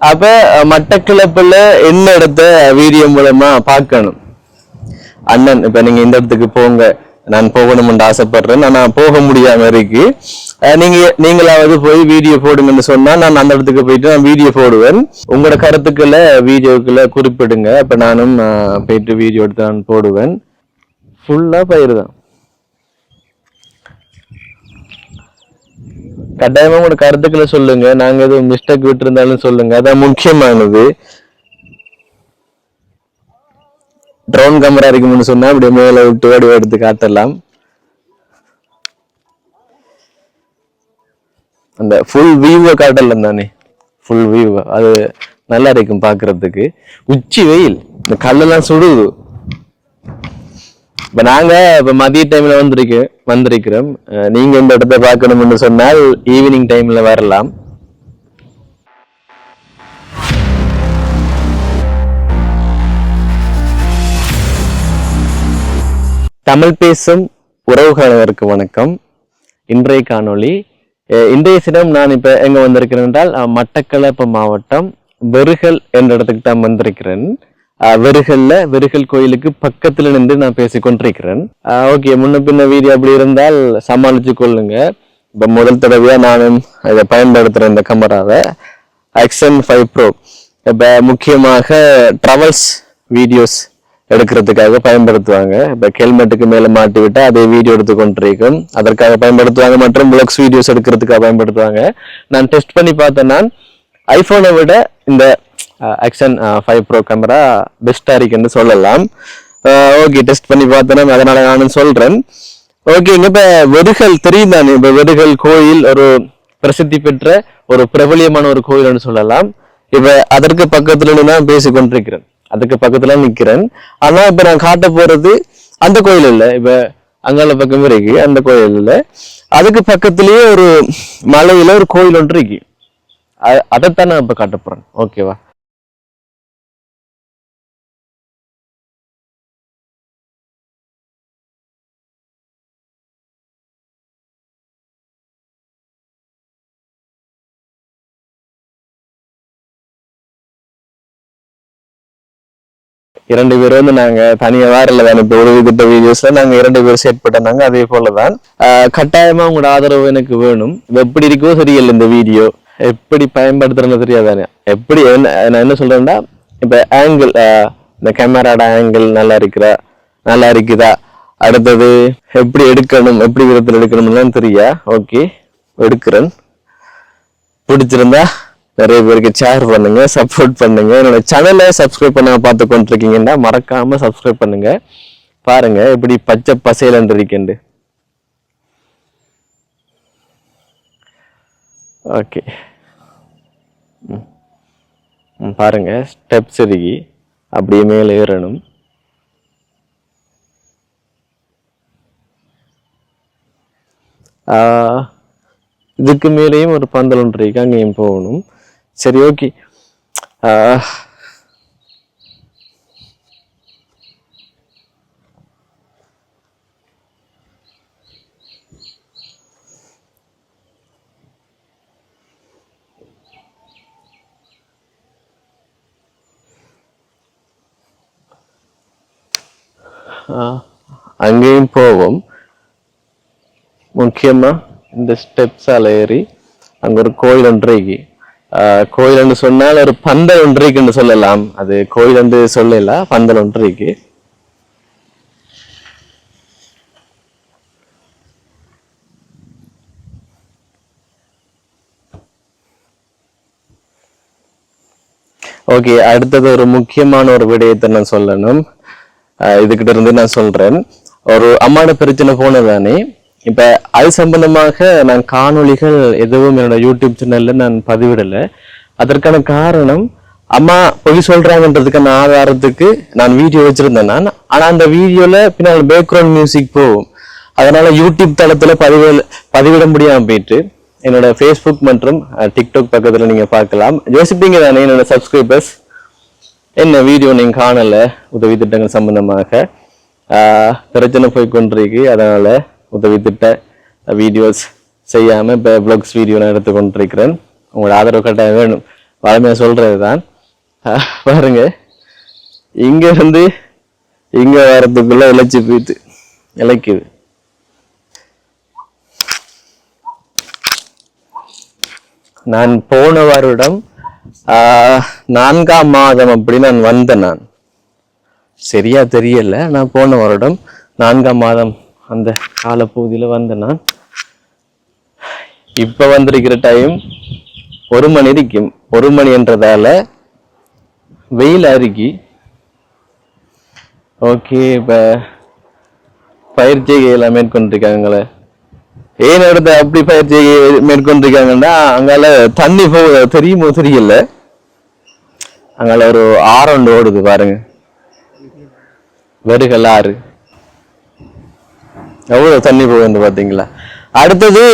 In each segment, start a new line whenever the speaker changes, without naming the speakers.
அப்ப மட்டக்களப்புல என்ன எடுத்த வீடியோ மூலமா பார்க்கணும் அண்ணன். இப்ப நீங்க இந்த இடத்துக்கு போங்க, நான் போகணும்னு ஆசைப்படுறேன், நான் போக முடியாம இருக்கு, நீங்களாவது போய் வீடியோ போடுங்கன்னு சொன்னா நான் அந்த இடத்துக்கு போயிட்டு நான் வீடியோ போடுவேன். உங்களோட கருத்துக்களை வீடியோக்குள்ள குறிப்பிடுங்க. அப்ப நானும் போயிட்டு வீடியோ எடுத்து நான் போடுவேன். ஃபுல்லா பயிர் தான். கட்டாயமா உங்களோட கருத்துக்களை சொல்லுங்க. நாங்க எதுவும் மிஸ்டேக் விட்டு இருந்தாலும் சொல்லுங்க, அதான் முக்கியமானது. ட்ரோன் கேமரா இருக்கும்னு சொன்னா அப்படியே மேல விட்டு ஓடி எடுத்து காட்டலாம். அந்த ஃபுல் வியூவை காட்டலாம் தானே, ஃபுல் வியூ அது நல்லா இருக்கும் பாக்குறதுக்கு. உச்சி வெயில், இந்த கல்லெல்லாம் சுடுது. இப்ப நாங்க இப்ப மதிய டைம்ல வந்திருக்கிறோம். நீங்க இந்த இடத்த பார்க்கணும்னு சொன்னால் ஈவினிங் டைம்ல வரலாம். தமிழ் பேசும் உறவுகளுக்கு வணக்கம். இன்றைய காணொளி, இன்றைய தினம் நான் இப்ப எங்க வந்திருக்கிறேன் என்றால் மட்டக்களப்பு மாவட்டம் வெறுகல் என்ற இடத்துக்கு தான் வந்திருக்கிறேன். வெறுகல் கோயிலுக்கு பக்கத்துல நின்று நான் பேசிக்கொண்டிருக்கிறேன். ஓகே, முன்ன பின்ன வீடியோ அப்படி இருந்தால் சமாளிச்சு கொள்ளுங்க. இப்ப முதல் தடவையா நானும் இதை பயன்படுத்துறேன், இந்த கேமராவை ஆக்ஷன் 5 Pro. இப்ப முக்கியமாக டிராவல்ஸ் வீடியோஸ் எடுக்கிறதுக்காக பயன்படுத்துவாங்க. இப்ப ஹெல்மெட்டுக்கு மேல மாட்டி விட்டா அதே வீடியோ எடுத்து கொண்டிருக்கும், அதற்காக பயன்படுத்துவாங்க. மற்றும் பிளாக்ஸ் வீடியோஸ் எடுக்கிறதுக்காக பயன்படுத்துவாங்க. நான் டெஸ்ட் பண்ணி பார்த்தேன். நான் ஐபோனை விட இந்த ஆக்ஷன் 5 Pro கேமரா பெஸ்டா இருக்குன்னு சொல்லலாம். ஓகே, டெஸ்ட் பண்ணி பார்த்தேன், அதனால நானும் சொல்றேன். ஓகேங்க, இப்ப வெறுகல் தெரியும் தானே. இப்ப வெறுகல் கோயில் ஒரு பிரசித்தி பெற்ற ஒரு பிரபலியமான ஒரு கோயில்னு சொல்லலாம். இப்ப அதற்கு பக்கத்துல நான் பேசி கொண்டிருக்கிறேன், அதுக்கு பக்கத்துல நிக்கிறேன். ஆனா இப்ப நான் காட்ட போறது அந்த கோயில் இல்ல, இப்ப அங்கால பக்கம் இருக்கு அந்த கோயில் இல்ல, அதுக்கு பக்கத்திலேயே ஒரு மலையில ஒரு கோயில் ஒன்று இருக்கு. அதைத்தான் நான் இப்ப காட்ட போறேன். ஓகேவா? இரண்டு பேர் வந்து நாங்க தனியா வேறல தானே, இப்ப ஒரு விதிட்ட வீடியோஸ்ல நாங்க 2 பேர் செட் பண்ணாங்க. அதே போலதான் கட்டாயமா உங்களோட ஆதரவு எனக்கு வேணும். எப்படி இருக்கோ சரியில்லை, இந்த வீடியோ எப்படி பயன்படுத்துறதுன்னு தெரியாதானே. எப்படி நான் என்ன சொல்றேன்னா, இப்ப ஆங்கிள், இந்த கேமராட ஆங்கிள் நல்லா இருக்குதா, அடுத்தது எப்படி எடுக்கணும், எப்படி விதத்தில் எடுக்கணும்லாம் தெரியா. ஓகே, எடுக்கிறேன். பிடிச்சிருந்தா நிறைய பேருக்கு ஷேர் பண்ணுங்க, சப்போர்ட் பண்ணுங்க. என்னோட சேனலை சப்ஸ்கிரைப் பண்ண பார்த்து கொண்டிருக்கீங்கன்னா மறக்காம சப்ஸ்கிரைப் பண்ணுங்க. பாருங்க எப்படி பச்சை பசையில இருக்கேன். ஓகே, பாருங்க ஸ்டெப்ஸ் இறுகி அப்படியே மேலே ஏறணும். இதுக்கு மேலேயும் ஒரு பந்தல் ஒன்று இருக்கு, அங்கேயும் போகணும். சரி, ஓகே. அங்கேயும் போவோம். முக்கியமா இந்த ஸ்டெப்ஸால ஏறி அங்க ஒரு கோயில் ஒன்றைக்கு, கோயில் என்று சொன்னால் ஒரு பந்தல் ஒன்றைக்குன்னு சொல்லலாம். அது கோயில் என்று சொல்லல, பந்தல் ஒன்றைக்கு. ஓகே, அடுத்தது ஒரு முக்கியமான ஒரு விடயத்தை நான் சொல்லணும். இதுகிட்ட இருந்து நான் சொல்றேன். ஒரு அம்மாட பிரச்சனை போனதானே, இப்ப அது சம்பந்தமாக நான் காணொளிகள் எதுவும் என்னோட யூடியூப் சேனல்ல நான் பதிவிடலை. அதற்கான காரணம், அம்மா பொய் சொல்றாங்கன்றதுக்கான ஆதாரத்துக்கு நான் வீடியோ வச்சிருந்தேன் நான். ஆனா அந்த வீடியோல பின்னால் பேக்ரவுண்ட் மியூசிக் போகும். அதனால யூடியூப் தளத்துல பதிவிட முடியாம போயிட்டு என்னோட ஃபேஸ்புக் மற்றும் டிக்டாக் பக்கத்துல நீங்க பார்க்கலாம். யோசிப்பீங்க தானே என்னோட சப்ஸ்கிரைபர்ஸ், என்ன வீடியோ நீங்க காணல, உதவி திட்டங்கள் சம்பந்தமாக பிரச்சனை போய் கொண்டிருக்கு, அதனால உதவி திட்ட வீடியோஸ் செய்யாம இப்ப பிளாக்ஸ் வீடியோ நான் எடுத்து கொண்டிருக்கிறேன். உங்களோட ஆதரவு கட்டாயம் வேணும். வளமையா சொல்றதுதான். பாருங்க, இங்க இருந்து இங்க வரதுக்குள்ள இழைச்சி போயிட்டு இழைக்குது. நான் போன வருடம் 4ஆம் மாதம் அப்படி நான் வந்தேன். நான் சரியா தெரியல, நான் போன வருடம் 4ஆம் மாதம் அந்த காலப்பகுதியில வந்தேன். நான் இப்ப வந்திருக்கிற டைம் 1 மணி இருக்கும். 1 மணி என்றதால வெயில் அருகி. ஓகே, இப்ப பயிற்சியை எல்லாம் மேற்கொண்டிருக்காங்களே. ஏன் இடத்த அப்படி பயிற்சி மேற்கொண்டிருக்காங்கன்னா, அங்கால தண்ணி போகுது, தெரியுமோ தெரியல. அங்கால ஒரு ஆறு ஓடுது பாருங்க, வெறுகள் ஆறு. எவ்வளவு தண்ணி போகுது பாத்தீங்களா. அடுத்தது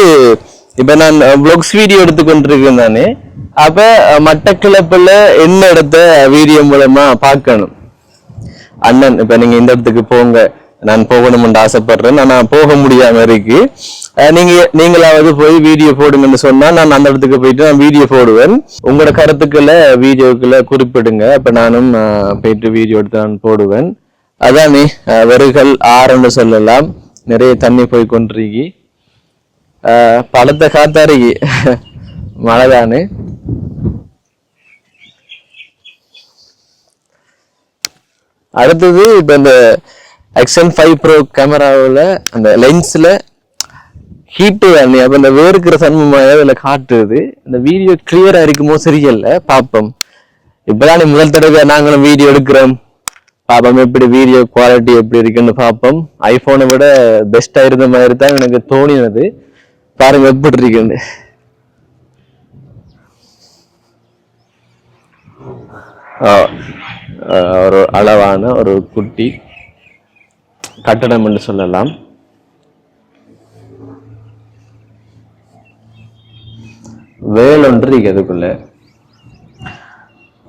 இப்ப நான் வ்ளாக்ஸ் வீடியோ எடுத்துக்கொண்டிருக்கேன் தானே. அப்ப மட்டக்களப்புல என்ன இடத்த வீடியோ மூலமா பார்க்கணும். அண்ணன் இப்ப நீங்க இந்த இடத்துக்கு போங்க, நான் போகணும்னு ஆசைப்படுறேன், நான் போக முடியாம இருக்கு, நீங்களாவது போய் வீடியோ போடுங்கன்னு சொன்னா நான் அந்த இடத்துக்கு போயிட்டு நான் வீடியோ போடுவேன். உங்களோட கருத்துக்களை வீடியோக்குள்ள குறிப்பிடுங்க, அப்ப நானும் போயிட்டு வீடியோ எடுத்து நான் போடுவேன். அதானே வெறுகள் ஆறுன்னு சொல்லலாம். நிறைய தண்ணி போய் கொண்டிருக்கி, பழத்தை காத்தாருகி மழைதானே. அடுத்தது இப்ப இந்த Action 5 Pro கேமராவில் அந்த லென்ஸ்ல ஹீட்டு தானே, அப்ப இந்த வேறுக்கிற தன்மையாக இதுல காட்டுது. இந்த வீடியோ கிளியரா இருக்குமோ தெரியல, பாப்போம். இப்பதானே முதல் தடவை நாங்களும் வீடியோ எடுக்கிறோம், பாப்போம் எப்படி வீடியோ குவாலிட்டி எப்படி இருக்குன்னு பாப்போம். ஐபோனை விட பெஸ்டா இருந்த மாதிரி தான் எனக்கு தோணினது. பாருங்க எப்படி இருக்குன்னு. ஒரு அளவான ஒரு குட்டி கட்டடம் என்று சொல்லலாம். வேலொன்று அதுக்குள்ள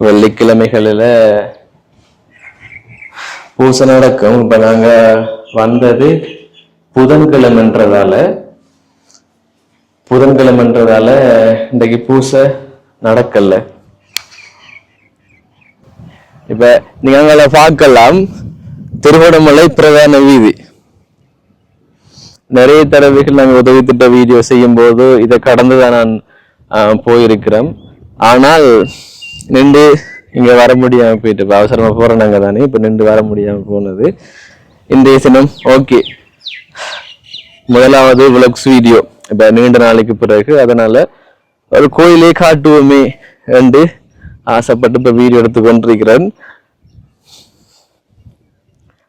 வெள்ளிக்கிழமைகளில பூசை நடக்கும். இப்ப நாங்க வந்தது புதன்கிழமைன்றதால இன்றைக்கு பூசை நடக்கல. இப்ப நீங்க அங்க பார்க்கலாம், திருகோணமலை பிரதான வீதி. நிறைய தடவைகள் நாங்கள் உதவி திட்ட வீடியோ செய்யும் போது இதை கடந்துதான் நான் போயிருக்கிறோம். ஆனால் நின்று இங்க வர முடியாம போயிட்டு, இப்ப அவசரமா போறோம் நாங்க தானே, இப்ப நின்று வர முடியாம போனது. இன்றைய தினம் ஓகே, முதலாவது விளாக்ஸ் வீடியோ இப்ப நீண்ட நாளைக்கு பிறகு, அதனால ஒரு கோயிலே காட்டுவோமே என்று ஆசைப்பட்டு இப்ப வீடியோ எடுத்து கொண்டிருக்கிறேன்.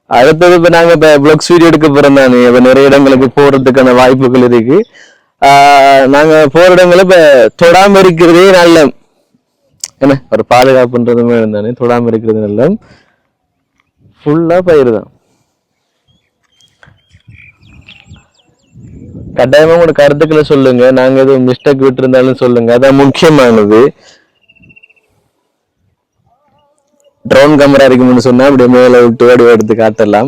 அடுத்தது இப்ப நாங்க இப்ப விளாக்ஸ் வீடியோ எடுக்க போறோம் தானே, இப்ப நிறைய இடங்களுக்கு போறதுக்கான வாய்ப்புகள் இருக்கு. நாங்க போற இடங்களை இப்ப தொடாம இருக்கிறதே நல்ல, என்ன ஒரு பாதுகாப்புன்றதுமே இருந்தானே, தொடாம இருக்கிறது நல்ல. ஃபுல்லா பயிர்தான். கட்டாயமா உங்களோட கருத்துக்களை சொல்லுங்க, நாங்க எதுவும் மிஸ்டேக் விட்டு இருந்தாலும் சொல்லுங்க, அதான் முக்கியமானது. ட்ரோன் கேமரா இருக்குன்னு சொன்னா அப்படியே மேல விட்டு ஓடி எடுத்து காட்டலாம்.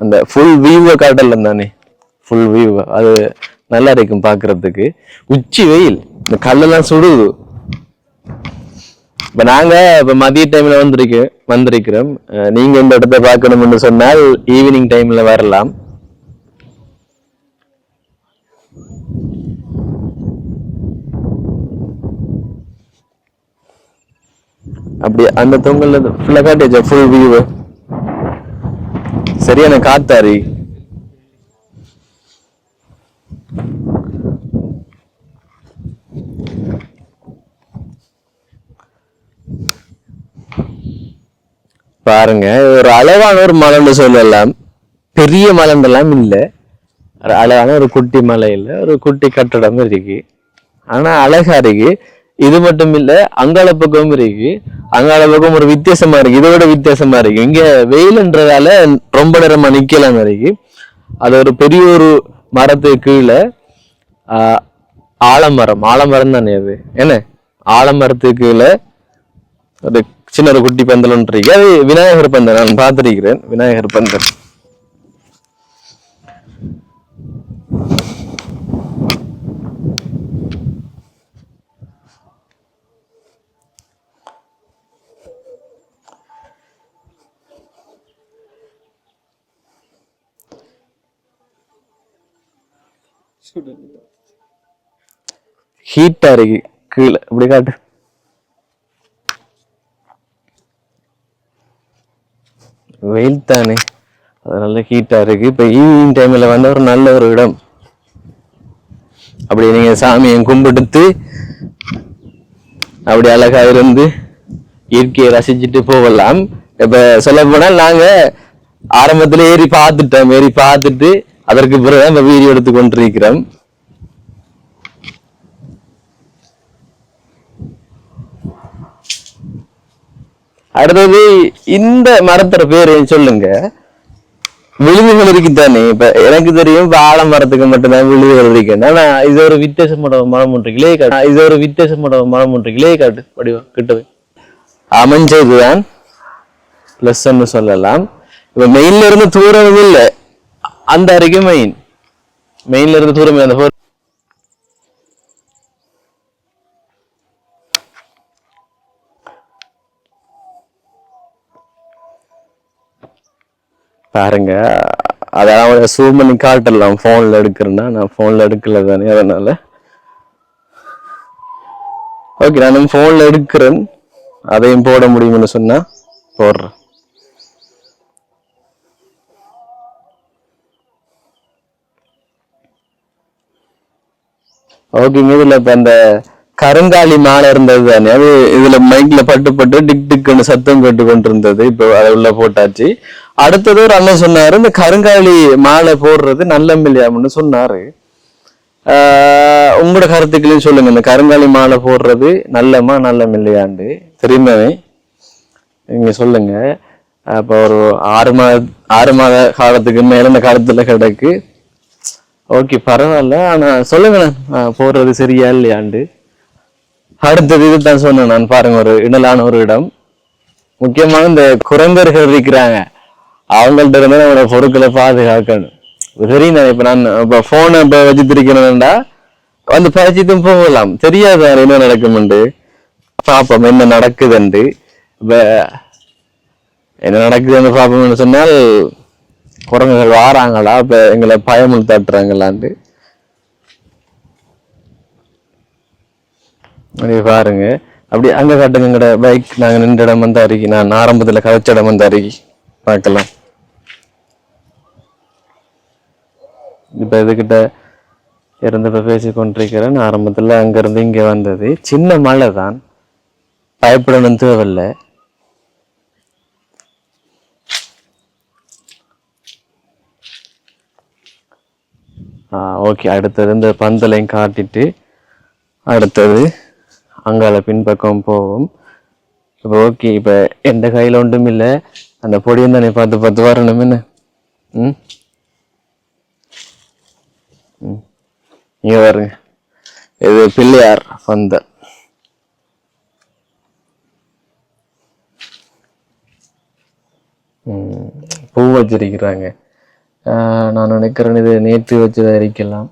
அந்த ஃபுல் வியூவை காட்டலாம் தானே, ஃபுல் வியூ அது நல்லா இருக்கும் பாக்குறதுக்கு. உச்சி வெயில், இந்த கல்லெல்லாம் சுடுது. இப்ப நாங்க இப்ப மதிய டைம்ல வந்திருக்கிறோம். நீங்க இந்த இடத்த பார்க்கணும்னு சொன்னால் ஈவினிங் டைம்ல வரலாம். அப்படி அந்த தொங்கல்ல ஃபுல்லா காட்டியாச்சா ஃபுல் வியூ. சரியான காத்தாரி. பாருங்க, ஒரு அளவான ஒரு மலைன்னு சொல்லலாம், பெரிய மலைண்டெல்லாம் இல்ல, அழகான ஒரு குட்டி மலை இல்ல, ஒரு குட்டி கட்டடம் இருக்கு. ஆனா அழகா இருக்கு. இது மட்டும் இல்ல, அங்காள பக்கம் இருக்கு. அங்காள பக்கம் ஒரு வித்தியாசமா இருக்கு, இதோட வித்தியாசமா இருக்கு. இங்க வெயில்ன்றதால ரொம்ப நேரமா நிக்கலாம் இருக்கு. அது ஒரு பெரிய ஒரு மரத்துக்கு கீழே ஆலமரம் தானே அது, என்ன ஆலமரத்துக்கு கீழே ஒரு சின்ன ஒரு குட்டி பந்தல் ஒன்று இருக்கு. அது விநாயகர் பந்தல், நான் பார்த்திருக்கிறேன், விநாயகர் பந்தல். ஹீட்டா இருக்கு கீழே இப்படி காட்டு. வெயில் தானே, அது நல்ல ஹீட்டா இருக்கு. இப்ப ஈவினிங் டைம்ல வந்து ஒரு நல்ல ஒரு இடம். அப்படி நீங்க சாமியை கும்பிடுத்து அப்படி அழகா இருந்து இயற்கையை ரசிச்சுட்டு போகலாம். இப்ப சொல்ல போனால் நாங்க ஆரம்பத்துல ஏறி பார்த்துட்டோம். ஏறி பார்த்துட்டு அதற்கு பிறகுதான் இந்த வீடியோ எடுத்து கொண்டிருக்கிறோம். அடுத்தது இந்த மரத்தோட பேரு சொல்லுங்க. விழுதுகள் இருக்குத்தானே. இப்ப எனக்கு தெரியும் இப்ப ஆலமரத்துக்கு மட்டும்தான் விழுதுகள் இருக்கு. ஆனா இது ஒரு வித்தியாசமான மரம் ஒன்று கிளே காட்டு. இது ஒரு வித்தியாசமான மரம் ஒன்று கிளே காட்டு வடிவம் கிட்டவே அமைஞ்சதுதான் பிளஸ் சொல்லலாம். இப்ப மெயின்ல இருந்து தூரம் இல்லை, அந்த அருகே மெயின்ல இருந்து தூரம் அந்த பாருங்க. அதாவது சூம் பண்ணி காட்டலாம். போன்ல எடுக்கிறேன்னா நான் போன்ல எடுக்கல தானே, அதனால ஓகே நான் போன்ல எடுக்கிறேன். அதையும் போட முடியும்னு சொன்னா போடுறேன். ஓகேங்க. இதுல இப்ப அந்த கருங்காலி மாலை இருந்தது தானே, அது இதுல மைக்ல பட்டு பட்டு டிக் டிக்னு சத்தம் கேட்டு கொண்டிருந்தது. இப்போ அதை உள்ள போட்டாச்சு. அடுத்தது ஒரு அண்ணன் சொன்னாரு, இந்த கருங்காலி மாலை போடுறது நல்லம் இல்லையாம்னு சொன்னாரு. உங்களோட கருத்துக்களையும் சொல்லுங்க. இந்த கருங்காலி மாலை போடுறது நல்லமா நல்லம் இல்லையாண்டு தெரியுமாவே நீங்க சொல்லுங்க. அப்ப ஒரு 6 மாத காலத்துக்கு மேல இந்த காலத்துல கிடக்கு. ஓகே பரவாயில்ல. ஆனா சொல்லுங்க போடுறது சரியா இல்லையாண்டு. அடுத்தது இதுதான் சொன்னேன் நான். பாருங்க, ஒரு இடலான ஒரு இடம். முக்கியமாக இந்த குரங்கர்கள் இருக்கிறாங்க, அவங்கள்ட்ட இருந்து நம்மளோட பொருட்களை பாதுகாக்கணும். சரிண்ணா. இப்ப நான் இப்ப போனை இப்ப வச்சுருக்கிறேன்டா வந்து பறிச்சுட்டும் போகலாம். தெரியாது என்ன நடக்கும்ண்டு. பாப்போம் என்ன நடக்குதுண்டு. இப்ப என்ன நடக்குதுன்னு பாப்போம்னு சொன்னால் குரங்குகள் வாராங்களா, இப்ப எங்களை பயமுள் தட்டுறாங்களான்ட்டு பாருங்க. அப்படி அங்க காட்டுங்க. எங்கட பைக் நாங்க நின்ற இடம் வந்து அருகி, நான் ஆரம்பத்துல கதைச்ச இடம் வந்து அருகி பார்க்கலாம். இப்ப இதுகிட்ட இருந்தப்ப பேசி கொண்டிருக்கிறேன். ஆரம்பத்துல அங்க இருந்து இங்க வந்தது சின்ன மழை தான், பயப்படணும் தேவையில்லை. ஓகே. அடுத்தது இந்த பந்தலையும் காட்டிட்டு அடுத்தது அங்கால பின்பக்கம் போவோம். இப்போ ஓகே. இப்ப எந்த கையில ஒன்றும் இல்லை, அந்த பொடியும் தானே பார்த்து பார்த்து வரணும் என்ன. இங்க பாருங்க, இது பிள்ளையார் பந்தல். பூ வச்சிருக்கிறாங்க. நான் நினைக்கிறேன் இது நேற்று வச்சுதான் இருக்கலாம்.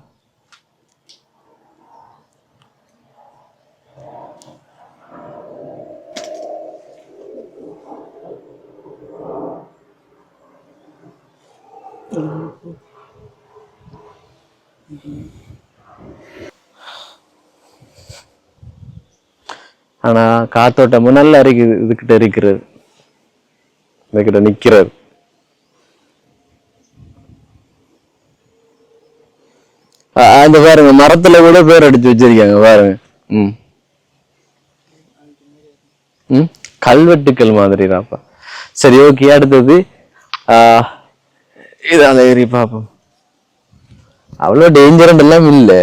ஆனா காத்தோட்டமும் நல்லா இருக்குது. இதுகிட்ட இருக்கிறது, இதுகிட்ட நிக்கிறது. அந்த பாருங்க, மரத்துல கூட பேர் அடிச்சு வச்சிருக்காங்க பாருங்க. கல்வெட்டுக்கள் மாதிரி தான்ப்பா. சரி ஓகே. அடுத்தது இது அந்த ஏறி பார்ப்போம். அவ்வளோ டேஞ்சரண்ட் எல்லாம் இல்லை.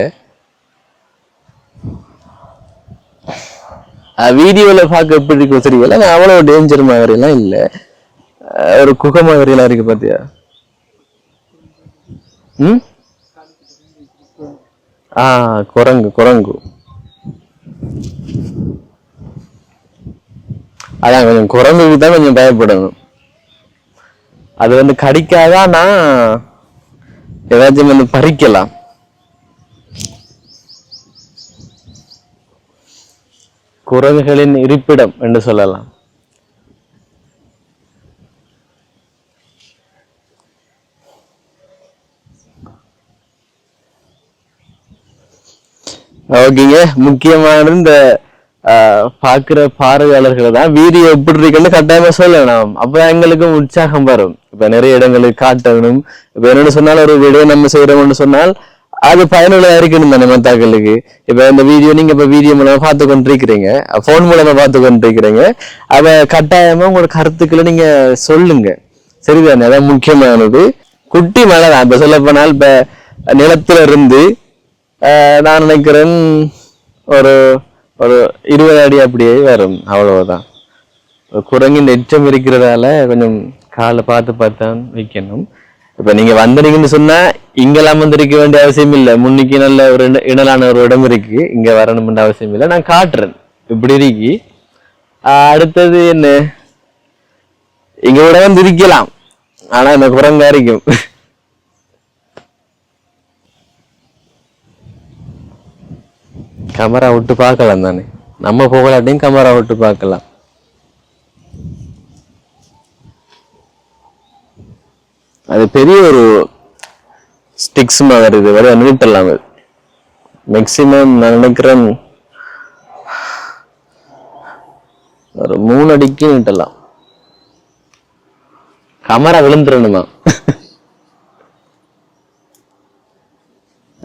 வீடியோல பார்க்க எப்படி இருக்கும் தெரியல. அவ்வளவு டேஞ்சர் மாதிரி எல்லாம் இல்லை. ஒரு குகை மாதிரி எல்லாம் இருக்கு பாத்தியா. குரங்கு குரங்கு அதான் கொஞ்சம் குரங்குக்கு தான் கொஞ்சம் பயப்படணும். அது வந்து கடிக்காதான், ஏதாச்சும் வந்து பறிக்கலாம். குரங்குகளின் இருப்பிடம் என்று சொல்லலாம். ஓகேங்க. முக்கியமான இந்த பாக்குற பார்வையாளர்களை தான் வீடியோ எப்படி இருக்குன்னு கட்டாயமா சொல்லணும். அப்ப எங்களுக்கும் உற்சாகம் வரும். இப்ப நிறைய இடங்களுக்கு காட்டணும். இப்ப என்னன்னு சொன்னால் ஒரு வீடியோ நம்ம செய்யறோம்னு சொன்னால் அது பயனுள்ளதா இருக்கணும் தானே மத்தாக்களுக்கு. இப்ப இந்த வீடியோ நீங்க இப்ப வீடியோ மூலமா பார்த்து கொண்டிருக்கிறீங்க, போன் மூலமா பார்த்து கொண்டிருக்கிறீங்க. அவ கட்டாயமா உங்களோட கருத்துக்களை நீங்க சொல்லுங்க. சரிதானே? அதான் முக்கியமானது. குட்டி மழை தான். இப்ப சொல்ல போனால் இப்ப நிலத்துல இருந்து நான் நினைக்கிறேன் ஒரு ஒரு 20 அடி அப்படியே வரும், அவ்வளவுதான். குரங்கின் எச்சம் இருக்கிறதால கொஞ்சம் காலை பார்த்து பார்த்தான் வைக்கணும். இப்ப நீங்க வந்தீங்கன்னு சொன்னா இங்கெல்லாம் வந்து இருக்க வேண்டிய அவசியம் இல்லை. முன்னிக்கு நல்ல ஒரு இணலான ஒரு இடம் இருக்கு, இங்க வரணும்ன்ற அவசியம் இல்லை. நான் காட்டுறேன் இப்படி இருக்கு. அடுத்தது என்ன, இங்க கூட வந்து இருக்கலாம், ஆனா இந்த குரங்கா இருக்கும். கேமரா விட்டு பார்க்கலாம் தானே, நம்ம போகலாட்டையும் கேமரா விட்டு பார்க்கலாம். அது பெரிய ஒரு ஸ்டிக்ஸ் மாதிரி இது வரை நீட்டலாம். மேக்சிமம் நான் நினைக்கிறேன் ஒரு 3 அடிக்கு நீட்டலாம். கேமரா விழுந்துடணுமா?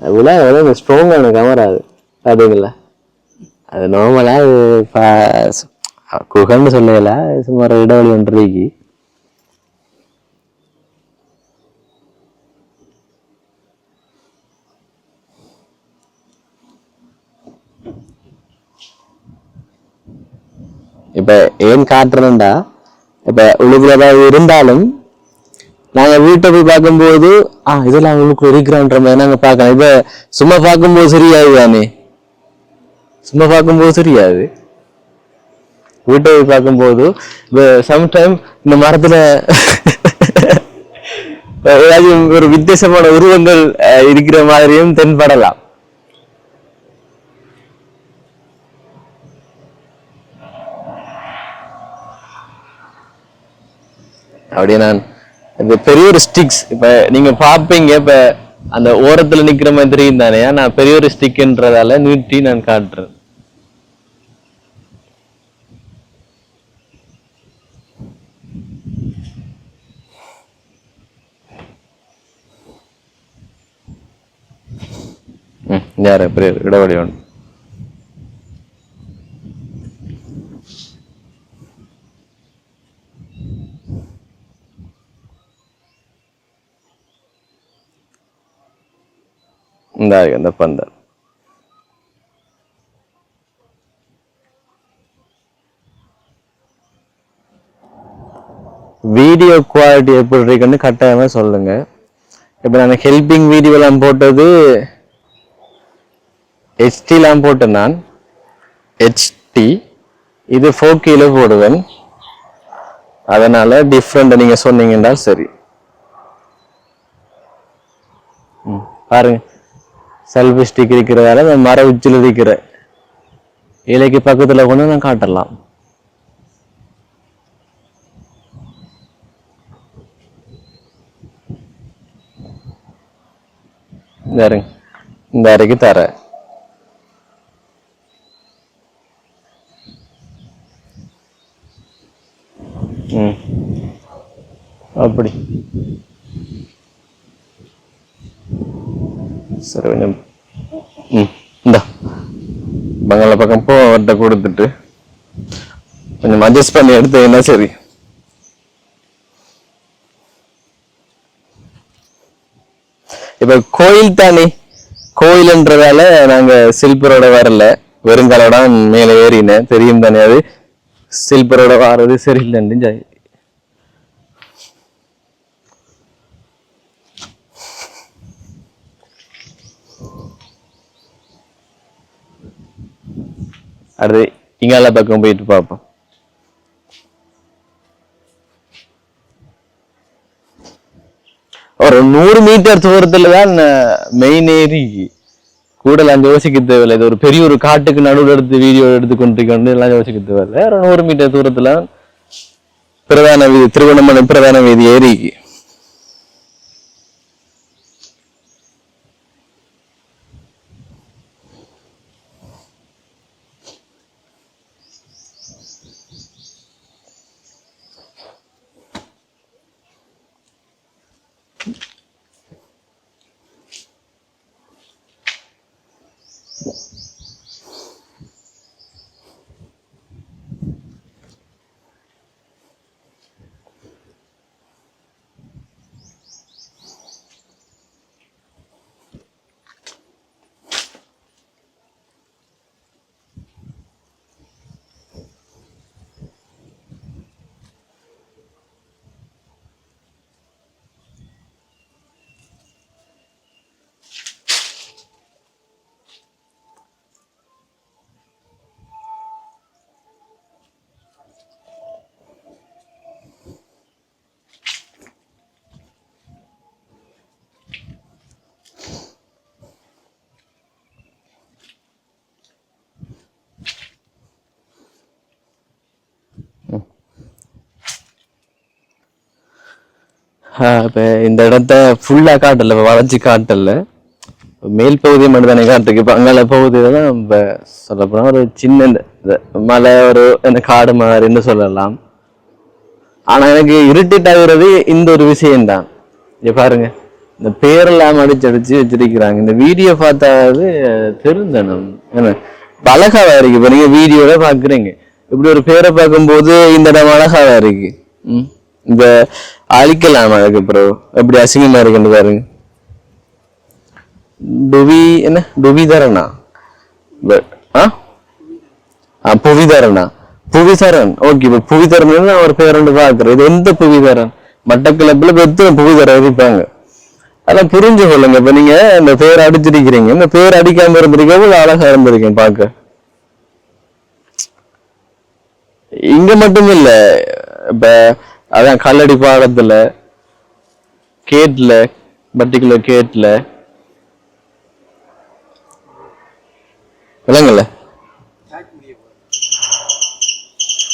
அவ்வளோ ஸ்ட்ராங்கான கேமரா அது. அதுங்களா அது நார்மலா குகன்னு சொல்லல, சுமார் இடைவெளி ஒன்றைக்கு. இப்ப ஏன் காட்டுறேன்டா, இப்ப உள்ளுக்குள்ள இருந்தாலும் நாங்க வீட்டை போய் பார்க்கும்போது இதெல்லாம் உங்களுக்கு இருக்கிறான்ற மாதிரி நாங்க பார்க்கலாம். இப்ப சும்மா பார்க்கும்போது சரியாது தானே, சும்மா பார்க்கும்போது தெரியாது. வீட்டை போய் பார்க்கும்போது சம்டைம் இந்த மரத்துல ஏதாச்சும் ஒரு வித்தியாசமான உருவங்கள் இருக்கிற மாதிரியும் தென்படலாம். அப்படியே நான் இந்த பெரிய ஒரு ஸ்டிக்ஸ் இப்ப நீங்க பாப்பீங்க, இப்ப அந்த ஓரத்துல நிக்கிற மாதிரி தெரியும் தானே, நான் பெரிய ஒரு ஸ்டிக்ன்றதால நீட்டி நான் காட்டுறேன். யாரு பெரிய இடவெளி ஒன்று. இந்த பந்தல் வீடியோ குவாலிட்டி எப்படி இருக்குன்னு கட்டாயமா சொல்லுங்க. இப்ப நான் ஹெல்பிங் வீடியோ எல்லாம் போட்டது HD எல்லாம் போட்டேன் நான், HD. இது 4K போடுவேன், அதனால டிஃப்ரெண்ட் நீங்க சொன்னீங்கன்னா சரி. பாருங்க, செல்ஃபி ஸ்டிக் இருக்கிறதால மர உச்சில் இருக்கிற இலைக்கு பக்கத்துல கொண்டு நான் காட்டலாம். இந்த அறைக்கு தர அப்படி சரி. கொஞ்சம் இந்த பங்களா பக்கம் போ, அவர்கிட்ட கொடுத்துட்டு கொஞ்சம் அட்ஜஸ்ட் பண்ணி எடுத்தீங்கன்னா சரி. இப்ப கோயில் தானே, கோயில்ன்றதால நாங்க சில்பரோட வரல, வெறுங்காலோட மேல ஏறினேன். தெரியும் தானே, அது சில்பரோட வாரது சரியில்லைன்னு. அடுத்து இங்கால பக்கம் போயிட்டு பார்ப்போம். ஒரு 100 மீட்டர் தூரத்துலதான் மெயின் ஏரி. கூடலாம் யோசிக்க தேவையில்லை. இது ஒரு பெரிய ஒரு காட்டுக்கு நடுவில் எடுத்து வீடியோ எடுத்து கொண்டு எல்லாம் யோசிக்க தேவையில்லை. ஒரு 100 மீட்டர் தூரத்துல பிரதான வீதி, திருவண்ணாமலை பிரதான வீதி ஏரிக்கு. இப்போ இந்த இடத்த ஃபுல்லா காட்டல, வளைச்சு காட்டல, மேல் பகுதி மட்டும் தானே காட்டுக்கு. இப்போ அங்கால பகுதியில தான் இப்போ சொல்லப்போனா ஒரு சின்ன இந்த மலை, ஒரு இந்த காடு மாதிரின்னு சொல்லலாம். ஆனா எனக்கு இரிட்டேட் ஆகுறது இந்த ஒரு விஷயம்தான். இங்க பாருங்க, இந்த பேரெல்லாம் அடிச்சு வச்சிருக்கிறாங்க. இந்த வீடியோ பார்த்தாவது தெரிந்தனும் என்ன அழகாவா இருக்கு. இப்ப நீங்க வீடியோல பாக்குறீங்க, இப்படி ஒரு பேரை பார்க்கும்போது இந்த இடம் அழகாவா இருக்கு. இந்த அழிக்கலாம் அதுக்கு அப்புறம் எப்படி அசிங்கமா இருக்குன்னு பாருங்க. டுவிதரனா புவிதரனா புவிதரன். ஓகே, இப்ப புவிதரன் அவர் பேர் ரெண்டு பாக்குறேன். இது எந்த புவிதரன்? மட்டக்களப்புல எத்தனை புவிதரன் இருப்பாங்க, அதெல்லாம் புரிஞ்சு கொள்ளுங்க. இப்ப நீங்க இந்த பேர் அடிச்சிருக்கிறீங்க, இந்த பேர் அடிக்காம இருந்திருக்க எவ்வளவு அழகா இருந்திருக்கேன் பார்க்க. இங்க மட்டும் இல்ல, இப்ப அதான் கல்லடி பாடத்துல கேட்ல, பர்டிகுலர் கேட்ல விலங்கல்ல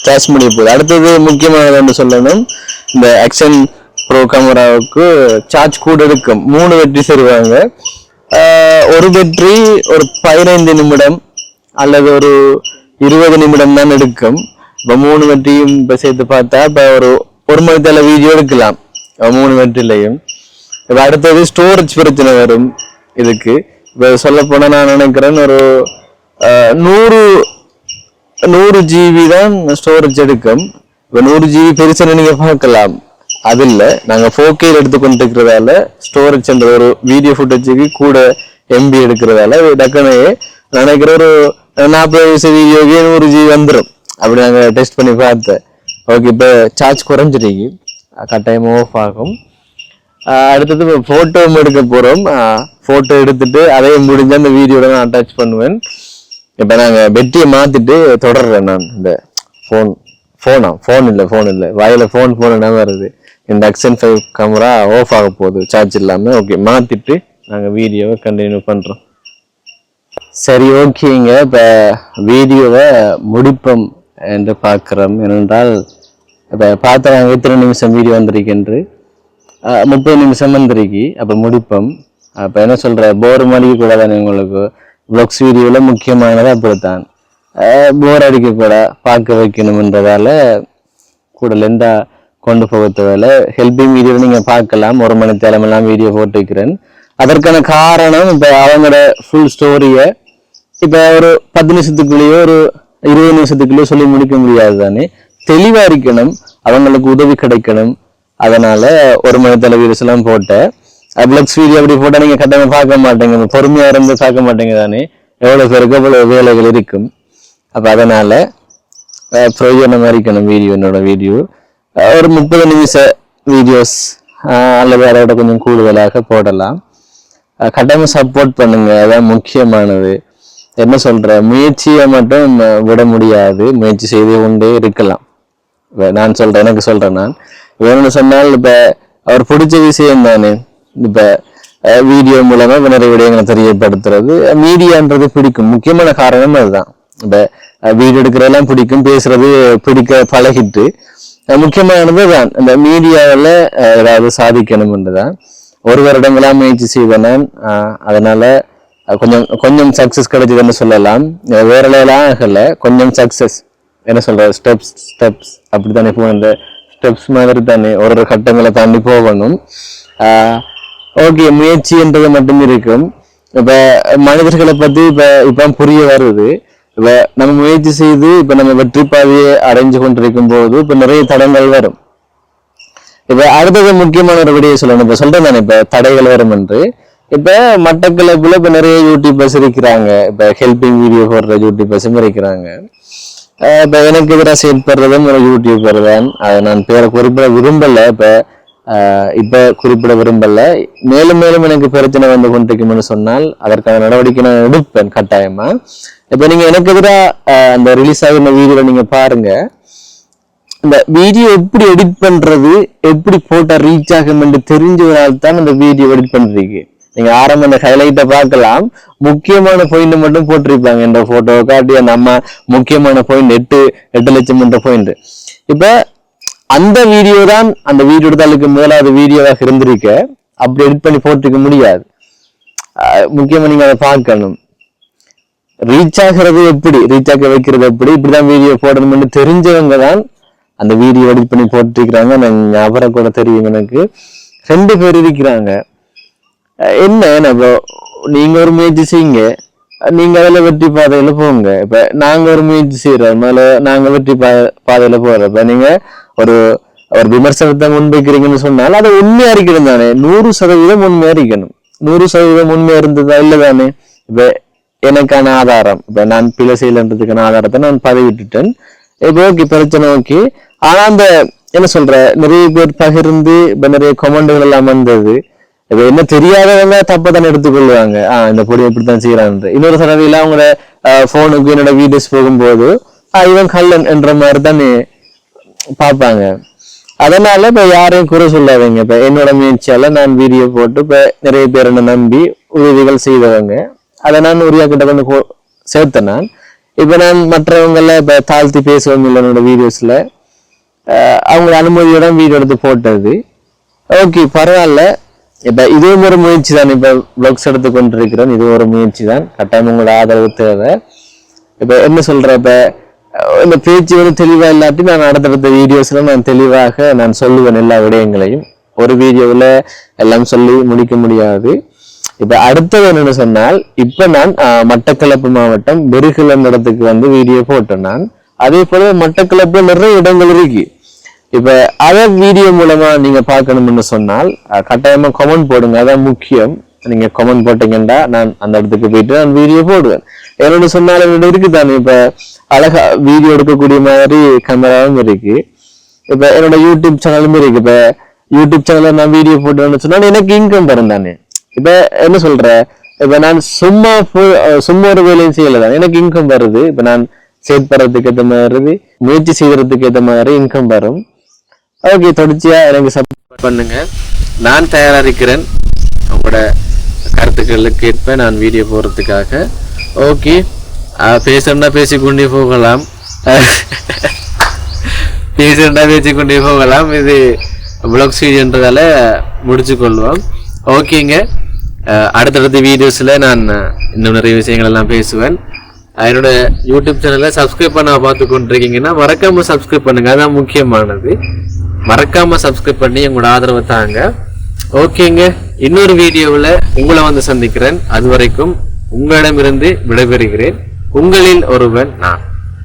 சார்ஜ் முடிய போகுது. அடுத்தது முக்கியமானது சொல்லணும், இந்த ஆக்ஷன் ப்ரோ கேமராவுக்கு சார்ஜ் கூட இருக்கும். 3 பேட்டரி தருவாங்க. ஒரு பேட்டரி ஒரு 15 நிமிடம் அல்லது ஒரு 20 நிமிடம் தான் எடுக்கும். இப்போ 3 பேட்டரியும் இப்போ சேர்த்து பார்த்தா இப்போ ஒரு மணி தேவை வீடியோ எடுக்கலாம் 3 பேட்டரிலையும். இப்போ அடுத்தது ஸ்டோரேஜ் பிரச்சனை வரும் இதுக்கு. இப்போ சொல்ல போனா நான் நினைக்கிறேன் ஒரு 100 GB தான் ஸ்டோரேஜ் எடுக்கும். இப்போ 100 GB பெருசுன்னு நீங்க பார்க்கலாம். அது இல்லை, நாங்கள் 4K எடுத்துக்கொண்டு இருக்கிறதால ஸ்டோரேஜ் என்ற ஒரு வீடியோ ஃபுட்டேஜுக்கு கூட MB எடுக்கிறதால டக்குனே நினைக்கிற ஒரு 40 வயசு வீடியோக்கே 100 GB வந்துடும். அப்படி நாங்கள் டெஸ்ட் பண்ணி பார்த்தேன். ஓகே, இப்போ சார்ஜ் குறைஞ்சிருக்கு, கட்டாயமாக ஆஃப் ஆகும். அடுத்தது இப்போ ஃபோட்டோவும் எடுக்க போகிறோம். ஃபோட்டோ எடுத்துட்டு அதையும் முடிஞ்ச அந்த வீடியோட நான் அட்டாச் பண்ணுவேன். இப்போ நாங்கள் பெட்டியை மாற்றிட்டு தொடர்றேன். நான் இந்த ஃபோன் இல்லை வாயில ஃபோன் என்ன வருது. இந்த ஆக்ஷன் 5 கேமரா ஆஃப் ஆக போகுது சார்ஜ் இல்லாமல். ஓகே, மாற்றிட்டு நாங்கள் வீடியோவை கண்டினியூ பண்ணுறோம். சரி, ஓகேங்க. இப்போ வீடியோவை முடிப்போம் என்று பார்க்குறோம். ஏனென்றால் இப்போ பார்த்து நாங்கள் எத்தனை நிமிஷம் வீடியோ வந்திருக்கின்று 30 நிமிஷம் வந்திருக்கு. அப்போ முடிப்போம். அப்போ என்ன சொல்கிற, போர் மடிக்க கூட தானே உங்களுக்கு. வ்ளாக்ஸ் வீடியோவில் முக்கியமானது அப்படித்தான், போர் அடிக்க கூட பார்க்க வைக்கணும்ன்றதால கூட லெந்தாக கொண்டு போக தேவையில்ல. ஹெல்பிங் வீடியோ நீங்கள் பார்க்கலாம், 1 மணி தேலமெல்லாம் வீடியோ போட்டு வைக்கிறேன். அதற்கான காரணம் இப்போ அவங்களோட ஃபுல் ஸ்டோரியை இப்போ ஒரு 10 நிமிஷத்துக்குள்ளேயோ ஒரு 20 நிமிஷத்துக்குள்ளேயோ சொல்லி முடிக்க முடியாது தானே. தெளிவாக இருக்கணும், அவங்களுக்கு உதவி கிடைக்கணும். அதனால 1 மணி தேல வீடியோஸ் எல்லாம் போட்டேன். வ்ளாக்ஸ் வீடியோ அப்படி போட்டால் நீங்கள் கட்டாயமாக பார்க்க மாட்டேங்க, பொறுமையாக இருந்து பார்க்க மாட்டேங்க தானே. எவ்வளோ பேருக்கு எவ்வளோ வேலைகள் இருக்கும். அப்போ அதனால பிரயோஜனமாக இருக்கணும் வீடியோ. என்னோட வீடியோ ஒரு 30 நிமிஷ வீடியோஸ் அல்லது அதோட கொஞ்சம் கூடுதலாக போடலாம். கட்டாயமாக சப்போர்ட் பண்ணுங்க, அதான் முக்கியமானது. என்ன சொல்ற, முயற்சியை மட்டும் விட முடியாது, முயற்சி செய்து கொண்டே இருக்கலாம். நான் சொல்றேன், எனக்கு சொல்றேன், நான் வேணும்னு சொன்னால் இப்ப அவர் பிடிச்ச விஷயம் தானே. இப்ப வீடியோ மூலமா நிறைய விடயங்களை தெரியப்படுத்துறது, மீடியான்றது பிடிக்கும். முக்கியமான காரணம் அதுதான். இப்ப வீடியோ எடுக்கிறதெல்லாம் பிடிக்கும், பேசுறது பிடிக்க பழகிட்டு முக்கியமானது தான் இந்த மீடியாவில் ஏதாவது சாதிக்கணும்ன்றதான். 1 வருடங்களா முயற்சி செய்தேன். அதனால கொஞ்சம் சக்சஸ் கிடைச்சதுன்னு சொல்லலாம். வேற லெவலாம் ஆகல, கொஞ்சம் சக்சஸ். என்ன சொல்ற, ஸ்டெப்ஸ் அப்படித்தானே போகணும். இந்த ஸ்டெப்ஸ் மாதிரி தானே ஒரு கட்டங்களை தாண்டி போகணும். ஓகே, முயற்சின்றது மட்டும் இருக்கும். இப்ப மனிதர்களை பத்தி இப்ப புரிய வருது. இப்ப நம்ம முயற்சி செய்து இப்ப நம்ம வெற்றி பாதையை அடைஞ்சு கொண்டிருக்கும் போது இப்ப நிறைய தடங்கள் வரும். இப்ப அடுத்தது முக்கியமான ஒரு விடையை சொல்லணும். இப்ப சொல்றேன் தானே, இப்ப தடைகள் வரும் என்று. இப்ப மட்டக்களப்புல இப்ப நிறைய யூடியூபர்ஸ் இருக்கிறாங்க, இப்ப ஹெல்பிங் வீடியோ போடுற யூடியூபர்ஸும் இருக்கிறாங்க. இப்ப எனக்கு எதிராக செயல்படுறதும் ஒரு யூடியூபர் தான். அதை நான் பேரை குறிப்பிட விரும்பல. இப்ப குறிப்பிட விரும்பல. மேலும் எனக்கு பிரச்சனை வந்து கொண்டிருக்கும்னு சொன்னால் அதற்கான நடவடிக்கை நான் எடுப்பேன் கட்டாயமா. இப்ப நீங்க எனக்கு எதிராக அந்த ரிலீஸ் ஆகிற வீடியோல நீங்க பாருங்க, இந்த வீடியோ எப்படி எடிட் பண்றது, எப்படி போட்டா ரீச் ஆகும் என்று தெரிஞ்சவரால் தான் இந்த வீடியோ எடிட் பண்றீங்க. நீங்க ஆரம்ப அந்த ஹைலைட்டை பார்க்கலாம், முக்கியமான பாயிண்ட் மட்டும் போட்டிருப்பாங்க. இந்த போட்டோ காட்டி நம்ம முக்கியமான பாயிண்ட் 8 லட்சம் என்ற பாயிண்ட். இப்ப அந்த வீடியோ தான் அந்த வீடியோ எடுத்தாலுக்கு முதலாவது வீடியோவாக இருந்திருக்க அப்படி எடிட் பண்ணி போட்டிருக்க முடியாது. முக்கியமா நீங்க அதை பார்க்கணும். ரீச் ஆகிறது எப்படி, ரீச் ஆக வைக்கிறது எப்படி, இப்படிதான் வீடியோ போடணும்னு தெரிஞ்சவங்க தான் அந்த வீடியோ எடிட் பண்ணி போட்டிருக்கிறாங்க. ஞாபகம் கூட தெரியும் எனக்கு. 2 பேர் இருக்கிறாங்க. என்ன நீங்க ஒரு முயற்சி செய்யுங்க, நீங்க அதுல வெற்றி பாதையில போங்க. இப்ப நாங்க ஒரு முயற்சி செய்யறோம், நாங்க வெற்றி பாதையில போறோம். இப்ப நீங்க ஒரு விமர்சனத்தை முன்வைக்கிறீங்கன்னு சொன்னால் அதை உண்மையா இருக்கணும் தானே, 100% உண்மையா இருக்கணும். 100% உண்மையா இருந்ததா இல்லதானே? இப்ப எனக்கான ஆதாரம், இப்ப நான் பிழை செய்யலன்றதுக்கான ஆதாரத்தை நான் பதிவிட்டுட்டேன். இப்போ ஓகே, பிரச்சனை ஓகே. ஆனா அந்த என்ன சொல்ற, நிறைய பேர் பகிர்ந்து இப்ப நிறைய கமெண்ட்கள் எல்லாம் வந்தது. இப்ப என்ன தெரியாதவங்க தப்பதானே எடுத்துக்கொள்வாங்க. இந்த பொடி எப்படித்தான் செய்யறான்னு. இன்னொரு தடவையில அவங்களோட போனுக்கு என்னோட வீடியோஸ் போகும்போது இவன் கல்லன் என்ற மாதிரி தானே பார்ப்பாங்க. அதனால இப்ப யாரையும் குறை சொல்லாதீங்க. இப்ப என்னோட முயற்சியால நான் வீடியோ போட்டு இப்ப நிறைய பேர் என்ன நம்பி உதவிகள் செய்தவங்க, அதை நான் உரியா கிட்ட கொண்டு சேர்த்தேன். நான் இப்ப நான் மற்றவங்கள இப்ப தாழ்த்தி பேசுவோம் இல்லை என்னோட வீடியோஸ்ல, அவங்கள அனுமதியோட வீடியோ எடுத்து போட்டது. ஓகே, பரவாயில்ல. இப்ப இதுவும் ஒரு முயற்சி தான். இப்ப பிளாக்ஸ் எடுத்து கொண்டிருக்கிறேன், இது ஒரு முயற்சி தான். கட்டாயம் உங்களோட ஆதரவு தேவை. இப்ப என்ன சொல்ற, இப்ப இந்த பேச்சு வந்து தெளிவா இல்லாட்டி நான் அடுத்தடுத்த வீடியோஸ்ல நான் தெளிவாக நான் சொல்லுவேன் எல்லா விடயங்களையும். ஒரு வீடியோவில் எல்லாம் சொல்லி முடிக்க முடியாது. இப்ப அடுத்தது என்னன்னு சொன்னால், இப்ப நான் மட்டக்களப்பு மாவட்டம் பெருகுல இடத்துக்கு வந்து வீடியோ போட்டேன் நான். அதே போல மட்டக்களப்புல நிறைய இடங்கள் இருக்கு. இப்ப அதை வீடியோ மூலமா நீங்க பார்க்கணும்னு சொன்னால் கட்டாயமா கமெண்ட் போடுங்க, அதான் முக்கியம். நீங்க கமெண்ட் போட்டீங்கன்னா நான் அந்த இடத்துக்கு போயிட்டு நான் வீடியோ போடுவேன். என்னோட சொன்னாலும் என்னோட இருக்குதானே, இப்ப அழகா வீடியோ எடுக்கக்கூடிய மாதிரி கேமராவும் இருக்கு. இப்ப என்னோட யூடியூப் சேனலும் இருக்கு. இப்ப யூடியூப் சேனல்ல நான் வீடியோ போட்டேன்னு சொன்னா எனக்கு இன்கம் வரும் தானே. இப்ப என்ன சொல்ற, இப்ப நான் சும்மா ஒரு வேலையும் செய்யல தானே, எனக்கு இன்கம் வருது. இப்ப நான் செயற்படுறதுக்கு ஏற்ற மாதிரி, முயற்சி செய்யறதுக்கு ஏற்ற மாதிரி இன்கம் வரும். ஓகே, தொடர்ச்சியா எனக்கு சப்போர்ட் பண்ணுங்க. நான் தயாரா இருக்கிறேன் உங்களோட கருத்துக்களுக்கு ஏற்ப நான் வீடியோ போடுறதுக்காக. ஓகே, பேசணும்னா பேசிக்கொண்டே போகலாம், பேசிக்கொண்டே போகலாம். இது பிளாக் சீரியன்றதால முடிச்சு கொள்வோம். ஓகேங்க, அடுத்தடுத்த வீடியோஸ்ல நான் இன்னும் நிறைய விஷயங்கள் எல்லாம் பேசுவேன். என்னோட யூடியூப் சேனலை சப்ஸ்கிரைப் பண்ண பார்த்து கொண்டிருக்கீங்கன்னா மறக்காம சப்ஸ்கிரைப் பண்ணுங்க, அதான் முக்கியமானது. மறக்காம சப்ஸ்கிரைப் பண்ணி உங்களோட ஆதரவை தாங்க. ஓகேங்க, இன்னொரு வீடியோவில் உங்களை வந்து சந்திக்கிறேன். அது வரைக்கும் உங்களிடமிருந்து விடைபெறுகிறேன். உங்களில் ஒருவன் நான்.